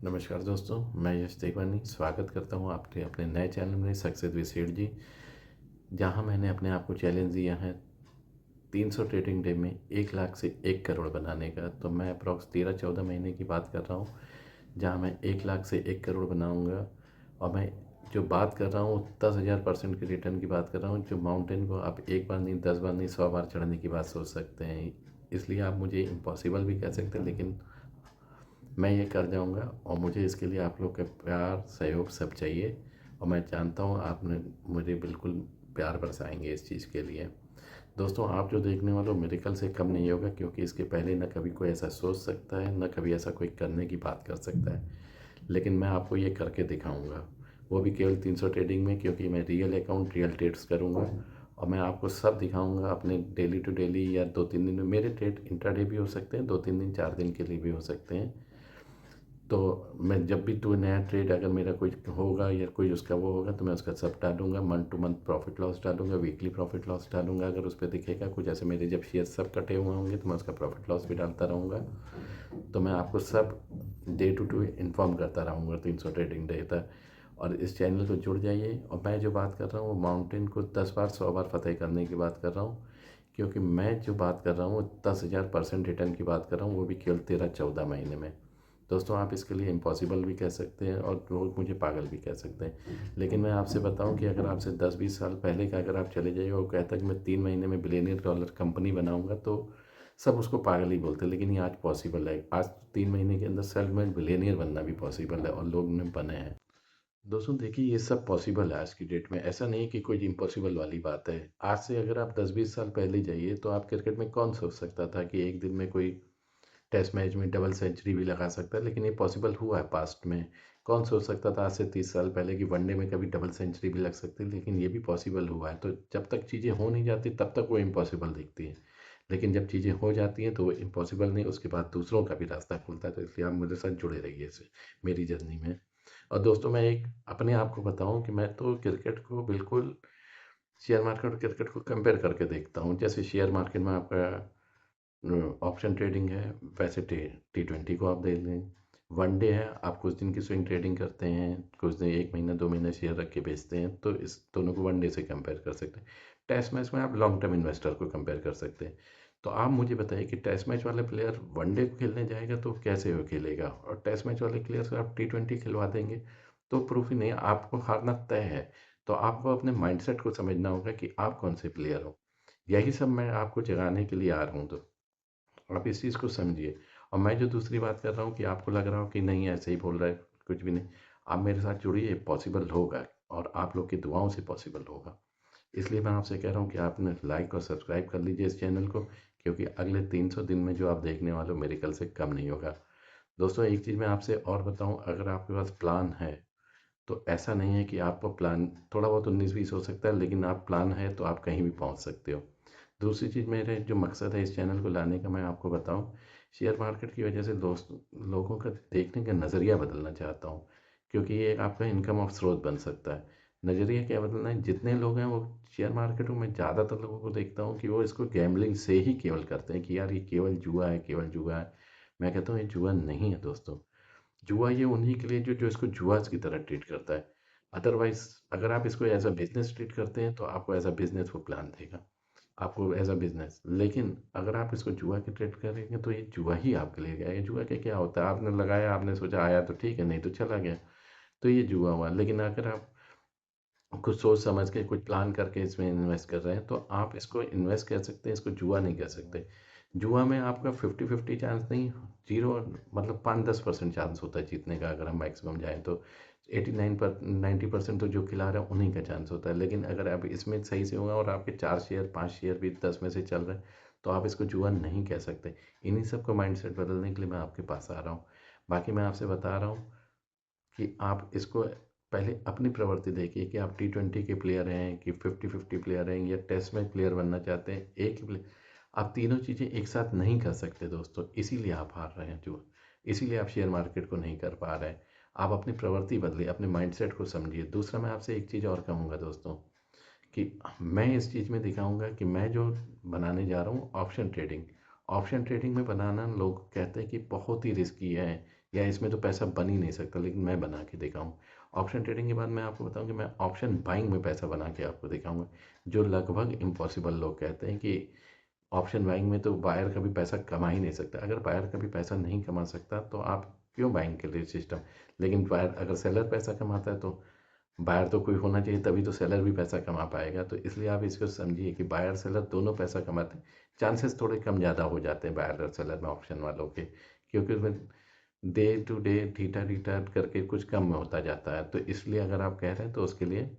नमस्कार दोस्तों, मैं यश तेगवानी स्वागत करता हूँ आपके अपने नए चैनल में सक्सेस विद सेठ जी। जहाँ मैंने अपने आप को चैलेंज दिया है 300 ट्रेडिंग डे में 1 लाख से 1 करोड़ बनाने का। तो मैं अप्रॉक्स 13-14 महीने की बात कर रहा हूँ, जहाँ मैं 1 लाख से 1 करोड़ बनाऊँगा। और मैं जो बात कर रहा हूँ 10,000% के रिटर्न की बात कर रहा हूँ, जो माउंटेन को आप एक बार नहीं 10 बार नहीं 100 बार चढ़ने की बात सोच सकते हैं। इसलिए आप मुझे इम्पॉसिबल भी कह सकते हैं, लेकिन मैं ये कर जाऊँगा। और मुझे इसके लिए आप लोग का प्यार सहयोग सब चाहिए, और मैं जानता हूँ आपने मुझे बिल्कुल प्यार बरसाएंगे इस चीज़ के लिए। दोस्तों, आप जो देखने वाले हो मिरेकल से कम नहीं होगा, क्योंकि इसके पहले ना कभी कोई ऐसा सोच सकता है, ना कभी ऐसा कोई करने की बात कर सकता है। लेकिन मैं आपको ये करके दिखाऊंगा, वो भी केवल 300 ट्रेडिंग में, क्योंकि मैं रियल अकाउंट रियल ट्रेड्स करूँगा। और मैं आपको सब दिखाऊंगा अपने डेली टू डेली, या 2-3 दिन में। मेरे ट्रेड इंट्राडे भी हो सकते हैं, 2-3 दिन 4 दिन के लिए भी हो सकते हैं। तो मैं जब भी तो नया ट्रेड अगर मेरा कोई होगा या कोई उसका वो होगा, तो मैं उसका सब डालूंगा। Month two month profit loss डालूंगा, वीकली प्रॉफिट लॉस डालूंगा। अगर उस पर दिखेगा कुछ ऐसे मेरे जब शेयर सब कटे हुए होंगे, तो मैं उसका प्रॉफिट लॉस भी डालता रहूँगा। तो मैं आपको सब डे टू डे इन्फॉर्म करता रहूँगा 300 ट्रेडिंग डे तक। और इस चैनल को जुड़ जाइए। और मैं जो बात कर रहा हूँ वो माउंटेन को 10 बार 100 बार फतेह करने की बात कर रहा हूँ, क्योंकि मैं जो बात कर रहा हूँ वो 10,000% रिटर्न की बात कर रहा हूँ, वो भी केवल 13-14 महीने में। दोस्तों, आप इसके लिए इम्पॉसिबल भी कह सकते हैं और लोग मुझे पागल भी कह सकते हैं। लेकिन मैं आपसे बताऊं कि अगर आपसे 10-20 साल पहले का अगर आप चले जाइए और कहता कि मैं 3 महीने में बिलियनियर डॉलर कंपनी बनाऊंगा, तो सब उसको पागल ही बोलते। लेकिन ये आज पॉसिबल है। आज 3 महीने के अंदर सेल्फ मेड बिलियनियर बनना भी पॉसिबल है, और लोग ने बने हैं। दोस्तों देखिए, ये सब पॉसिबल है आज की डेट में। ऐसा नहीं कि कोई इम्पॉसिबल वाली बात है। आज से अगर आप 10-20 साल पहले जाइए, तो आप क्रिकेट में कौन सोच सकता था कि एक दिन में कोई टेस्ट मैच में डबल सेंचुरी भी लगा सकता है। लेकिन ये पॉसिबल हुआ है पास्ट में। कौन सोच सकता था आज से 30 साल पहले कि वनडे में कभी डबल सेंचुरी भी लग सकती है। लेकिन ये भी पॉसिबल हुआ है। तो जब तक चीज़ें हो नहीं जाती तब तक वो इम्पॉसिबल दिखती है, लेकिन जब चीज़ें हो जाती हैं तो वो इम्पॉसिबल नहीं, उसके बाद दूसरों का भी रास्ता खुलता है। तो इसलिए आप मेरे साथ जुड़े रहिए इसे मेरी जर्नी में। और दोस्तों, मैं एक अपने आप को बताऊं कि मैं तो क्रिकेट को बिल्कुल शेयर मार्केट और क्रिकेट को कंपेयर करके देखता हूं। जैसे शेयर मार्केट में आपका ऑप्शन ट्रेडिंग है, वैसे T20 को आप देख लें। वनडे है, आप कुछ दिन की स्विंग ट्रेडिंग करते हैं, कुछ दिन 1 महीना 2 महीना शेयर रख के बेचते हैं, तो इस दोनों को वनडे से कंपेयर कर सकते हैं। टेस्ट मैच में आप लॉन्ग टर्म इन्वेस्टर को कंपेयर कर सकते हैं। तो आप मुझे बताइए कि टेस्ट मैच वाले प्लेयर वनडे को खेलने जाएगा तो कैसे वो खेलेगा, और टेस्ट मैच वाले प्लेयर से आप T20 खिलवा देंगे तो प्रूफ ही नहीं, आपको हारना तय है। तो आपको अपने माइंडसेट को समझना होगा कि आप कौन से प्लेयर हो। यही सब मैं आपको जगाने के लिए आ रहा हूँ। तो आप इस चीज़ को समझिए। और मैं जो दूसरी बात कर रहा हूँ कि आपको लग रहा हो कि नहीं ऐसे ही बोल रहा है, कुछ भी नहीं, आप मेरे साथ जुड़िए, पॉसिबल होगा। और आप लोग की दुआओं से पॉसिबल होगा। इसलिए मैं आपसे कह रहा हूँ कि आपने लाइक और सब्सक्राइब कर लीजिए इस चैनल को, क्योंकि अगले 300 दिन में जो आप देखने वाले हो मेरे कल से कम नहीं होगा। दोस्तों, एक चीज़ मैं आपसे और बताऊँ, अगर आपके पास प्लान है तो ऐसा नहीं है कि आपका प्लान थोड़ा बहुत 19-20 हो सकता है, लेकिन आप प्लान है तो आप कहीं भी पहुंच सकते हो। दूसरी चीज़, मेरे जो मकसद है इस चैनल को लाने का, मैं आपको बताऊं, शेयर मार्केट की वजह से दोस्त लोगों का देखने का नज़रिया बदलना चाहता हूं, क्योंकि ये एक आपका इनकम ऑफ स्रोत बन सकता है। नज़रिया क्या बदलना है, जितने लोग हैं वो शेयर मार्केट में ज़्यादातर लोगों को देखता हूँ कि वो इसको गैम्बलिंग से ही केवल करते हैं कि यार ये केवल जुआ है, केवल जुआ है। मैं कहता हूँ ये जुआ नहीं है दोस्तों। जुआ ये उन्हीं के लिए जो इसको जुआ की तरह ट्रीट करता है। अदरवाइज अगर आप इसको एज अ बिजनेस ट्रीट करते हैं तो आपको एज अ बिजनेस वो प्लान देगा, आपको एज अ बिजनेस। लेकिन अगर आप इसको जुआ के ट्रीट करेंगे तो ये जुआ ही आपके लिए गया। ये जुआ के क्या होता है, आपने लगाया, आपने सोचा आया तो ठीक है, नहीं तो चला गया, तो ये जुआ हुआ। लेकिन अगर आप कुछ सोच समझ के कुछ प्लान करके इसमें इन्वेस्ट कर रहे हैं तो आप इसको इन्वेस्ट कह सकते हैं, इसको जुआ नहीं कह सकते। जुआ में आपका 50-50 चांस नहीं, जीरो, मतलब 5-10% चांस होता है जीतने का। अगर हम मैक्सिमम जाएँ तो 90% तो जो खिला रहे हैं उन्हीं का चांस होता है। लेकिन अगर आप इसमें सही से होगा और आपके 4 शेयर 5 शेयर भी 10 में से चल रहे हैं, तो आप इसको जुआ नहीं कह सकते। इन्हीं सब को माइंडसेट बदलने के लिए मैं आपके पास आ रहा हूँ। बाकी मैं आपसे बता रहा हूँ कि आप इसको पहले अपनी प्रवृत्ति देखिए कि आप T20 के प्लेयर हैं कि 50-50 प्लेयर हैं या टेस्ट मैच प्लेयर बनना चाहते हैं। एक ही प्लेयर, आप तीनों चीज़ें एक साथ नहीं कर सकते दोस्तों, इसीलिए आप हार रहे हैं जो, इसीलिए आप शेयर मार्केट को नहीं कर पा रहे हैं। आप अपनी प्रवृत्ति बदलिए, अपने माइंडसेट को समझिए। दूसरा, मैं आपसे एक चीज़ और कहूँगा दोस्तों, कि मैं इस चीज़ में दिखाऊंगा कि मैं जो बनाने जा रहा हूँ ऑप्शन ट्रेडिंग। ऑप्शन ट्रेडिंग में बनाना लोग कहते हैं कि बहुत ही रिस्की है, या इसमें तो पैसा बन ही नहीं सकता, लेकिन मैं बना के दिखाऊँ। ऑप्शन ट्रेडिंग के बाद मैं आपको बताऊँ कि मैं ऑप्शन बाइंग में पैसा बना के आपको दिखाऊँगा, जो लगभग इम्पॉसिबल लोग कहते हैं कि ऑप्शन बाइंग में तो बायर कभी पैसा कमा ही नहीं सकता। अगर बायर कभी पैसा नहीं कमा सकता तो आप क्यों बाइंग के लिए सिस्टम। लेकिन बायर अगर सेलर पैसा कमाता है तो बायर तो कोई होना चाहिए, तभी तो सेलर भी पैसा कमा पाएगा। तो इसलिए आप इसको समझिए कि बायर सेलर दोनों पैसा कमाते हैं। चांसेस थोड़े कम ज़्यादा हो जाते हैं बायर और सेलर में ऑप्शन वालों के, क्योंकि उसमें डे टू डे थीटा थीटा करके कुछ कम में होता जाता है। तो इसलिए अगर आप कह रहे हैं तो उसके लिए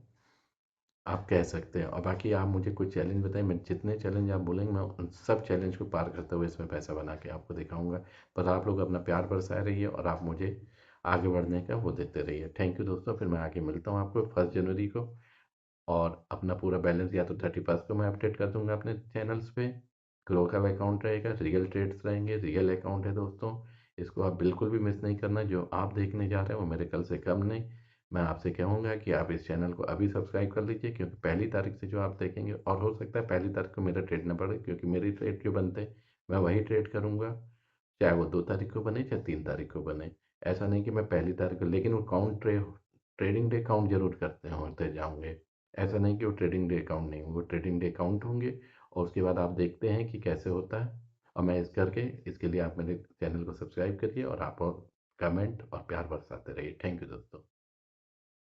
आप कह सकते हैं। और बाकी आप मुझे कोई चैलेंज बताएं, मैं जितने चैलेंज आप बोलेंगे मैं उन सब चैलेंज को पार करते हुए इसमें पैसा बना के आपको दिखाऊंगा। बस आप लोग अपना प्यार बरसाए रहिए और आप मुझे आगे बढ़ने का वो देते रहिए। थैंक यू दोस्तों, फिर मैं आगे मिलता हूँ आपको 1 जनवरी को। और अपना पूरा बैलेंस या तो 31 को मैं अपडेट कर दूंगा अपने चैनल्स पे। ग्रो का अकाउंट रहेगा, रियल ट्रेड्स रहेंगे, रियल अकाउंट है दोस्तों। इसको आप बिल्कुल भी मिस नहीं करना। जो आप देखने जा रहे हैं वो मेरे कल से कम नहीं। मैं आपसे कहूँगा कि आप इस चैनल को अभी सब्सक्राइब कर लीजिए, क्योंकि 1 तारीख से जो आप देखेंगे, और हो सकता है 1 तारीख को मेरा ट्रेड ना पड़े, क्योंकि मेरी ट्रेड जो बनते हैं मैं वही ट्रेड करूँगा, चाहे वो 2 तारीख को बने चाहे 3 तारीख को बने। ऐसा नहीं कि मैं 1 तारीख को, लेकिन वो ट्रेडिंग डे काउंट जरूर करते हैं, होते जाऊँगे। ऐसा नहीं कि वो ट्रेडिंग डे अकाउंट नहीं होंगे, वो ट्रेडिंग डे अकाउंट होंगे। और उसके बाद आप देखते हैं कि कैसे होता है। और मैं इस करके इसके लिए आप मेरे चैनल को सब्सक्राइब करिए और आप और कमेंट और प्यार बरसाते रहिए। थैंक यू दोस्तों।